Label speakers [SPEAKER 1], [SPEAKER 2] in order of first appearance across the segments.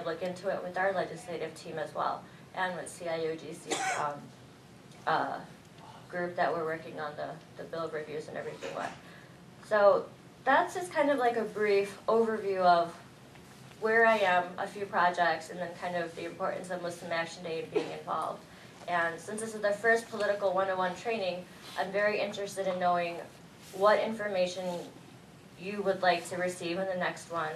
[SPEAKER 1] look into it with our legislative team as well, and with CIOGC's group that we're working on the bill reviews and everything with. So that's just kind of like a brief overview of where I am, a few projects, and then kind of the importance of Muslim Action Day and being involved. And since this is the first political 101 training, I'm very interested in knowing what information you would like to receive in the next one,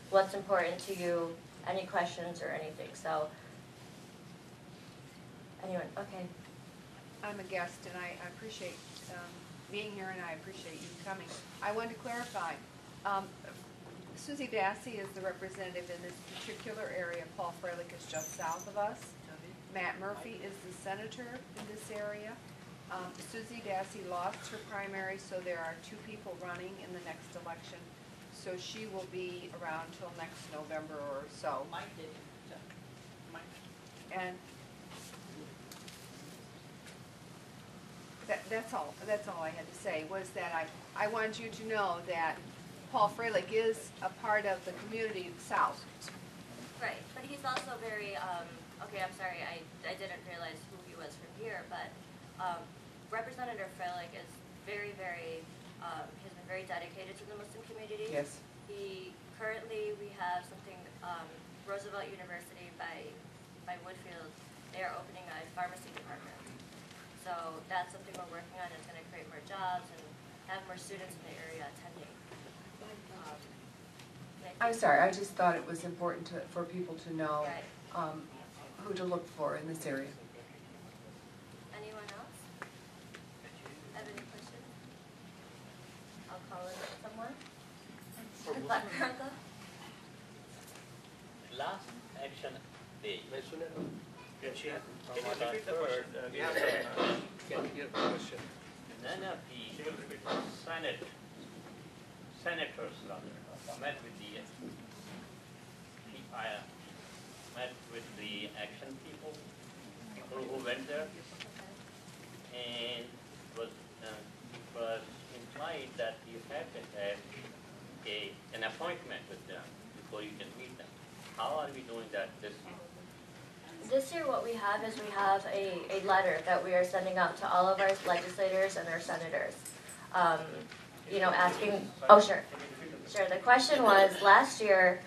[SPEAKER 1] what's important to you, any questions or anything. So, anyone, okay.
[SPEAKER 2] I'm a guest and I appreciate being here and I appreciate you coming. I want to clarify, Susie Dassey is the representative in this particular area. Paul Freilich is just south of us. Matt Murphy is the senator in this area. Susie Dassey lost her primary, so there are 2 people running in the next election. So she will be around till next November or so. And that's all I had to say, was that I wanted you to know that Paul Freilich is a part of the community south.
[SPEAKER 1] Right, but he's also very, okay, I'm sorry, I didn't realize who he was from here, but Representative Freilich is very, has been very dedicated to the Muslim community.
[SPEAKER 2] Yes.
[SPEAKER 1] Currently we have something, Roosevelt University by Woodfield, they are opening a pharmacy department. So that's something we're working on. It's going to create more jobs and have more students in the area attending.
[SPEAKER 3] I'm sorry, I just thought it was important for people to know
[SPEAKER 1] right.
[SPEAKER 3] Who to look for in this area.
[SPEAKER 1] Anyone else? Have any questions? I'll call in someone.
[SPEAKER 4] Last action day.
[SPEAKER 5] Can you repeat the question? Can you hear the question?
[SPEAKER 4] None of the senators met with the met with the action people who went there, and it was implied that you had to have an appointment with them before you can meet them. How are we doing that this year?
[SPEAKER 1] This year what we have is we have a letter that we are sending out to all of our legislators and our senators. You know, asking, oh sure. Sure, the question was, last year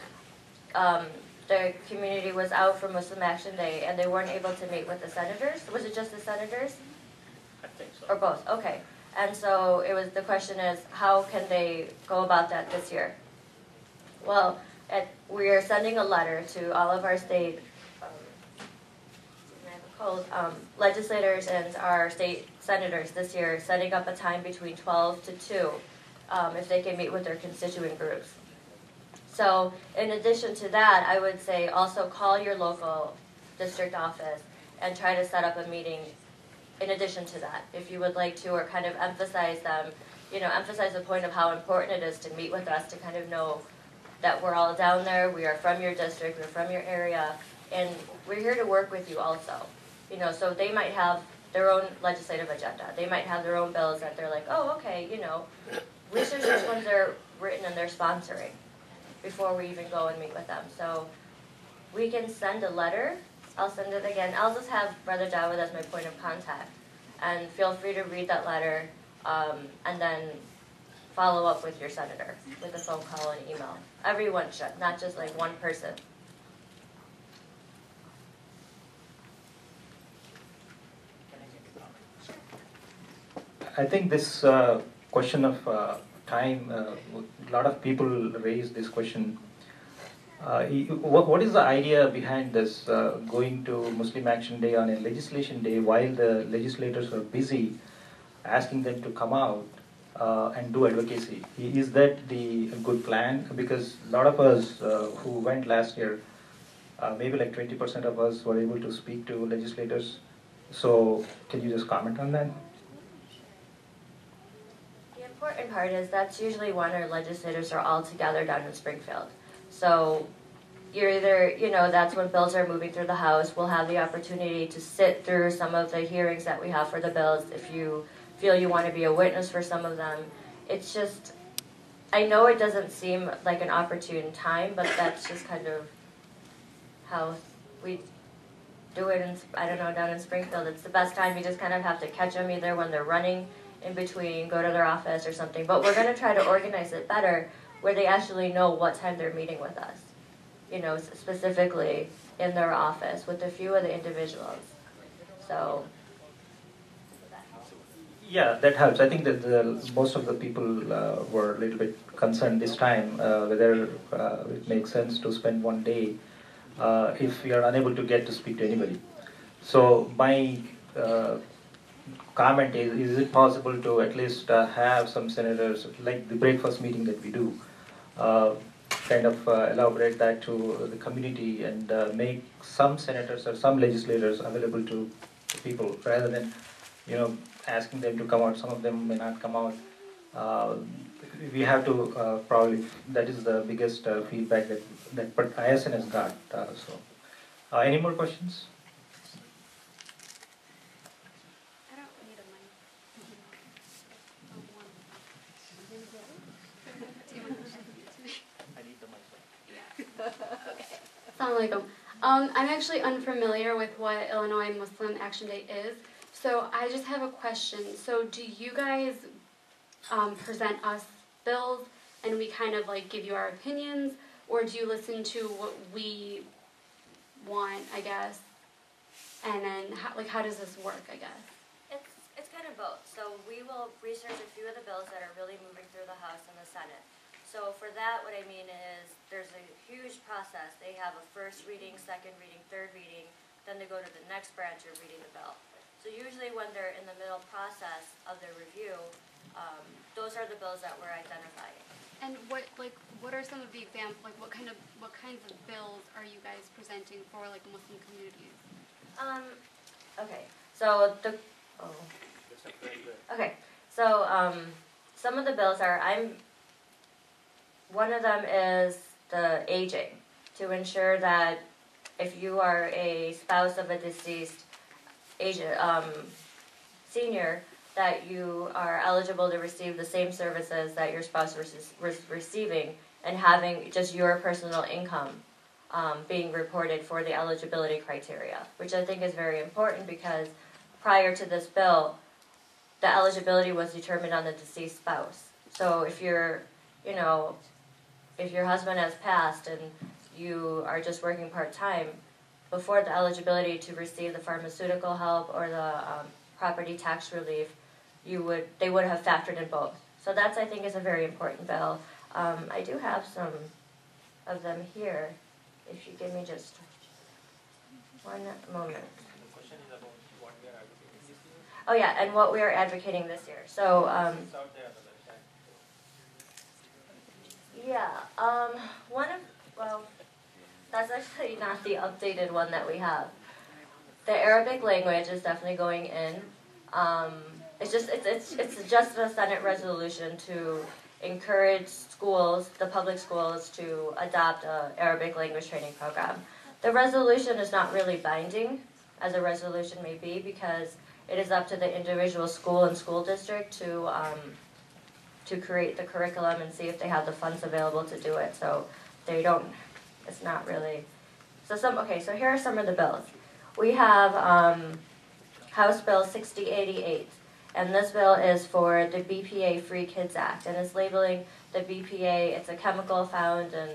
[SPEAKER 1] the community was out for Muslim Action Day and they weren't able to meet with the senators. Was it just the senators?
[SPEAKER 4] I think so.
[SPEAKER 1] Or both, okay. And so the question is, how can they go about that this year? Well, we are sending a letter to all of our state legislators and our state senators this year, setting up a time between 12 to 2 if they can meet with their constituent groups. So in addition to that, I would say also call your local district office and try to set up a meeting in addition to that, if you would like to, or kind of emphasize them, you know, emphasize the point of how important it is to meet with us, to kind of know that we're all down there, we are from your district, we're from your area, and we're here to work with you also. You know, so they might have their own legislative agenda. They might have their own bills that they're like, oh, okay, you know, research which ones are written and they're sponsoring before we even go and meet with them. So we can send a letter. I'll send it again. I'll just have Brother Dawud as my point of contact. And feel free to read that letter and then follow up with your senator with a phone call and email. Everyone should, not just like one person.
[SPEAKER 6] I think this question of time, a lot of people raise this question. What is the idea behind this going to Muslim Action Day on a legislation day while the legislators are busy asking them to come out and do advocacy? Is that the good plan? Because a lot of us who went last year, maybe like 20% of us were able to speak to legislators. So can you just comment on that?
[SPEAKER 1] The important part is that's usually when our legislators are all together down in Springfield. So you're either, you know, that's when bills are moving through the House. We'll have the opportunity to sit through some of the hearings that we have for the bills if you feel you want to be a witness for some of them. It's just, I know it doesn't seem like an opportune time, but that's just kind of how we do it in, I don't know, down in Springfield. It's the best time. You just kind of have to catch them either when they're running in between, go to their office or something. But we're going to try to organize it better where they actually know what time they're meeting with us, you know, specifically in their office with a few of the individuals. So.
[SPEAKER 6] Yeah, that helps. I think that most of the people were a little bit concerned this time whether it makes sense to spend one day if we are unable to get to speak to anybody. So my comment is it possible to at least have some senators, like the breakfast meeting that we do, kind of elaborate that to the community and make some senators or some legislators available to people rather than, you know, asking them to come out. Some of them may not come out. We have to probably, that is the biggest feedback that ISN has got. Any more questions?
[SPEAKER 7] I don't need a mic.
[SPEAKER 5] I need the mic.
[SPEAKER 7] Assalamu alaikum. I'm actually unfamiliar with what Illinois Muslim Action Day is, so I just have a question. So do you guys present us bills and we kind of like give you our opinions, or do you listen to what we want, I guess, and then how does this work, I guess?
[SPEAKER 1] It's kind of both. So we will research a few of the bills that are really moving through the House and the Senate. So for that, what I mean is there's a huge process. They have a first reading, second reading, third reading, then they go to the next branch of reading the bill. So usually when they're in the middle process of their review, those are the bills that we're identifying.
[SPEAKER 7] And what are some of the examples? Like what kinds of bills are you guys presenting for like Muslim communities?
[SPEAKER 1] Okay. So some of the bills are one of them is the aging, to ensure that if you are a spouse of a deceased senior, that you are eligible to receive the same services that your spouse was receiving, and having just your personal income being reported for the eligibility criteria, which I think is very important because prior to this bill, the eligibility was determined on the deceased spouse. So if your husband has passed and you are just working part-time, before the eligibility to receive the pharmaceutical help or the property tax relief, they would have factored in both. So that's, I think, is a very important bill. I do have some of them here, if you give me just one moment.
[SPEAKER 5] The question is about what we are advocating this year.
[SPEAKER 1] Oh yeah, and what we are advocating this year. So
[SPEAKER 5] It's out there on the website.
[SPEAKER 1] that's actually not the updated one that we have. The Arabic language is definitely going in. It's just a Senate resolution to encourage schools, the public schools, to adopt an Arabic language training program. The resolution is not really binding, as a resolution may be, because it is up to the individual school and school district to create the curriculum and see if they have the funds available to do it. So they don't. It's not really. So here are some of the bills. We have House Bill 6088, and this bill is for the BPA Free Kids Act, and it's labeling the BPA. It's a chemical found in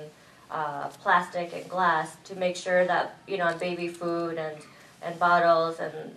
[SPEAKER 1] plastic and glass to make sure that baby food and bottles and